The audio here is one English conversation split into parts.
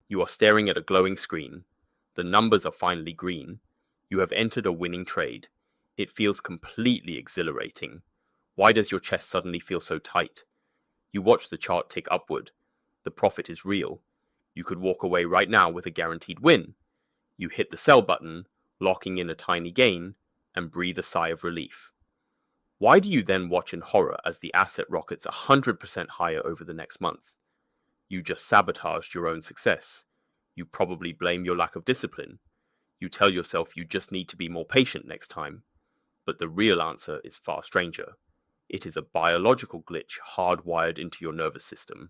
You are staring at a glowing screen. The numbers are finally green. You have entered a winning trade. It feels completely exhilarating. Why does your chest suddenly feel so tight? You watch the chart tick upward. The profit is real. You could walk away right now with a guaranteed win. You hit the sell button, locking in a tiny gain, and breathe a sigh of relief. Why do you then watch in horror as the asset rockets 100% higher over the next month? You just sabotaged your own success. You probably blame your lack of discipline. You tell yourself you just need to be more patient next time. But the real answer is far stranger. It is a biological glitch hardwired into your nervous system.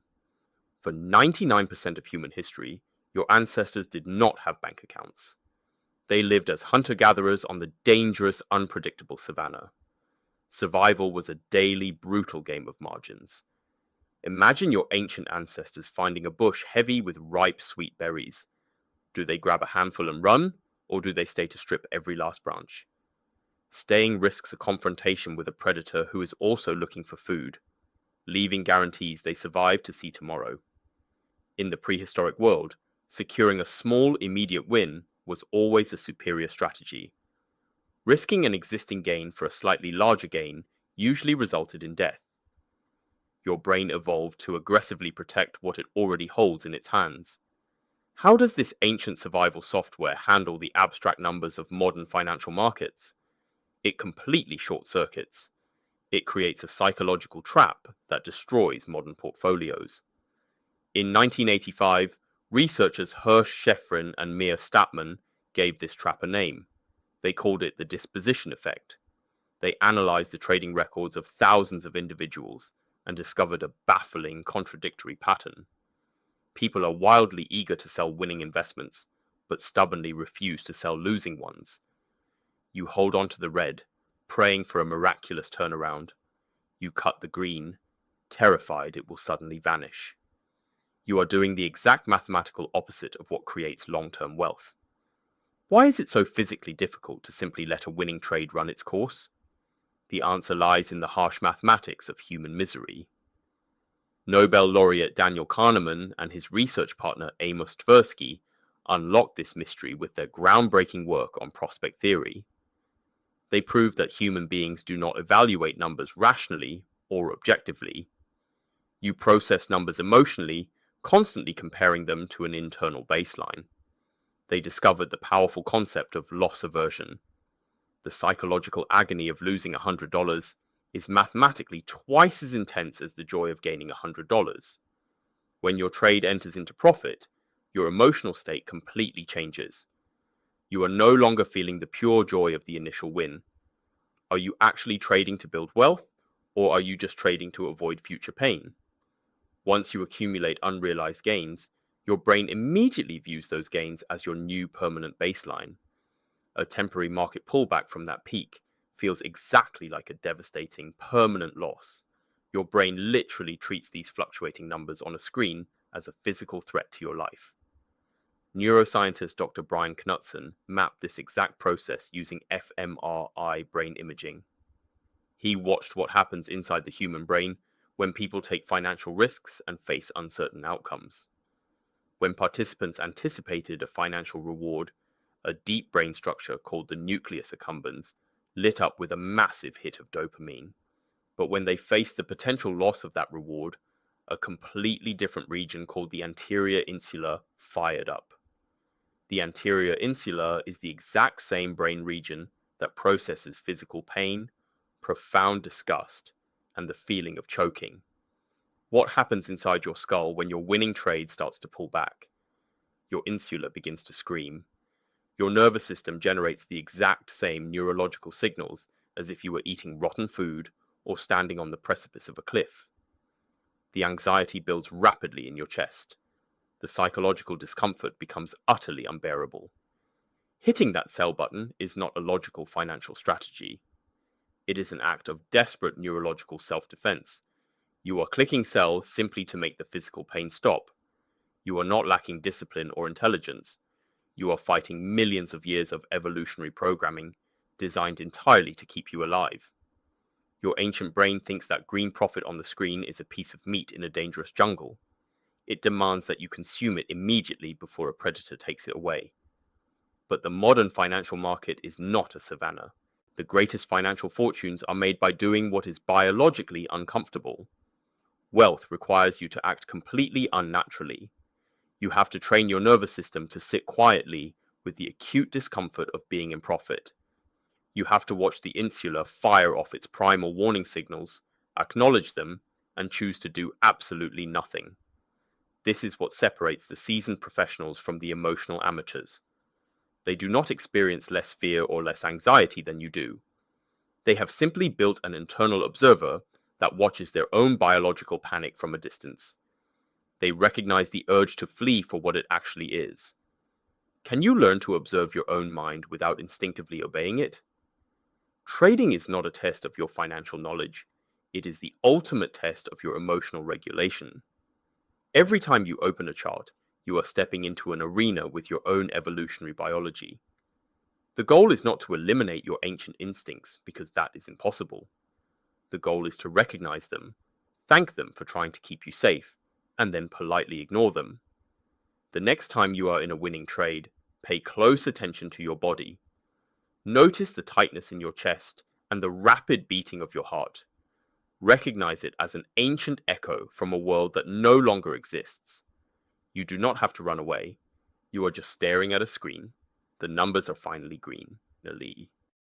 For 99% of human history, your ancestors did not have bank accounts. They lived as hunter-gatherers on the dangerous, unpredictable savannah. Survival was a daily, brutal game of margins. Imagine your ancient ancestors finding a bush heavy with ripe, sweet berries. Do they grab a handful and run, or do they stay to strip every last branch? Staying risks a confrontation with a predator who is also looking for food. Leaving guarantees they survive to see tomorrow. In the prehistoric world, securing a small, immediate win was always a superior strategy. Risking an existing gain for a slightly larger gain usually resulted in death. Your brain evolved to aggressively protect what it already holds in its hands. How does this ancient survival software handle the abstract numbers of modern financial markets? It completely short-circuits. It creates a psychological trap that destroys modern portfolios. In 1985, researchers Hirsch Sheffrin and Meir Statman gave this trap a name. They called it the Disposition Effect. They analyzed the trading records of thousands of individuals and discovered a baffling, contradictory pattern. People are wildly eager to sell winning investments, but stubbornly refuse to sell losing ones. You hold on to the red, praying for a miraculous turnaround. You cut the green, terrified it will suddenly vanish. You are doing the exact mathematical opposite of what creates long-term wealth. Why is it so physically difficult to simply let a winning trade run its course? The answer lies in the harsh mathematics of human misery. Nobel laureate Daniel Kahneman and his research partner Amos Tversky unlocked this mystery with their groundbreaking work on prospect theory. They proved that human beings do not evaluate numbers rationally or objectively. You process numbers emotionally, constantly comparing them to an internal baseline. They discovered the powerful concept of loss aversion. The psychological agony of losing $100 is mathematically twice as intense as the joy of gaining $100. When your trade enters into profit, your emotional state completely changes. You are no longer feeling the pure joy of the initial win. Are you actually trading to build wealth, or are you just trading to avoid future pain? Once you accumulate unrealized gains, your brain immediately views those gains as your new permanent baseline. A temporary market pullback from that peak feels exactly like a devastating, permanent loss. Your brain literally treats these fluctuating numbers on a screen as a physical threat to your life. Neuroscientist Dr. Brian Knutson mapped this exact process using fMRI brain imaging. He watched what happens inside the human brain when people take financial risks and face uncertain outcomes. When participants anticipated a financial reward, a deep brain structure called the nucleus accumbens lit up with a massive hit of dopamine. But when they faced the potential loss of that reward, a completely different region called the anterior insula fired up. The anterior insula is the exact same brain region that processes physical pain, profound disgust, and the feeling of choking. What happens inside your skull when your winning trade starts to pull back? Your insula begins to scream. Your nervous system generates the exact same neurological signals as if you were eating rotten food or standing on the precipice of a cliff. The anxiety builds rapidly in your chest. The psychological discomfort becomes utterly unbearable. Hitting that sell button is not a logical financial strategy. It is an act of desperate neurological self-defense. You are clicking sell simply to make the physical pain stop. You are not lacking discipline or intelligence. You are fighting millions of years of evolutionary programming designed entirely to keep you alive. Your ancient brain thinks that green profit on the screen is a piece of meat in a dangerous jungle. It demands that you consume it immediately before a predator takes it away. But the modern financial market is not a savanna. The greatest financial fortunes are made by doing what is biologically uncomfortable. Wealth requires you to act completely unnaturally. You have to train your nervous system to sit quietly with the acute discomfort of being in profit. You have to watch the insula fire off its primal warning signals, acknowledge them, and choose to do absolutely nothing. This is what separates the seasoned professionals from the emotional amateurs. They do not experience less fear or less anxiety than you do. They have simply built an internal observer that watches their own biological panic from a distance. They recognize the urge to flee for what it actually is. Can you learn to observe your own mind without instinctively obeying it? Trading is not a test of your financial knowledge. It is the ultimate test of your emotional regulation. Every time you open a chart, you are stepping into an arena with your own evolutionary biology. The goal is not to eliminate your ancient instincts, because that is impossible. The goal is to recognize them, thank them for trying to keep you safe, and then politely ignore them. The next time you are in a winning trade, pay close attention to your body. Notice the tightness in your chest and the rapid beating of your heart. Recognize it as an ancient echo from a world that no longer exists. You do not have to run away. You are just staring at a screen. The numbers are finally green. Ali.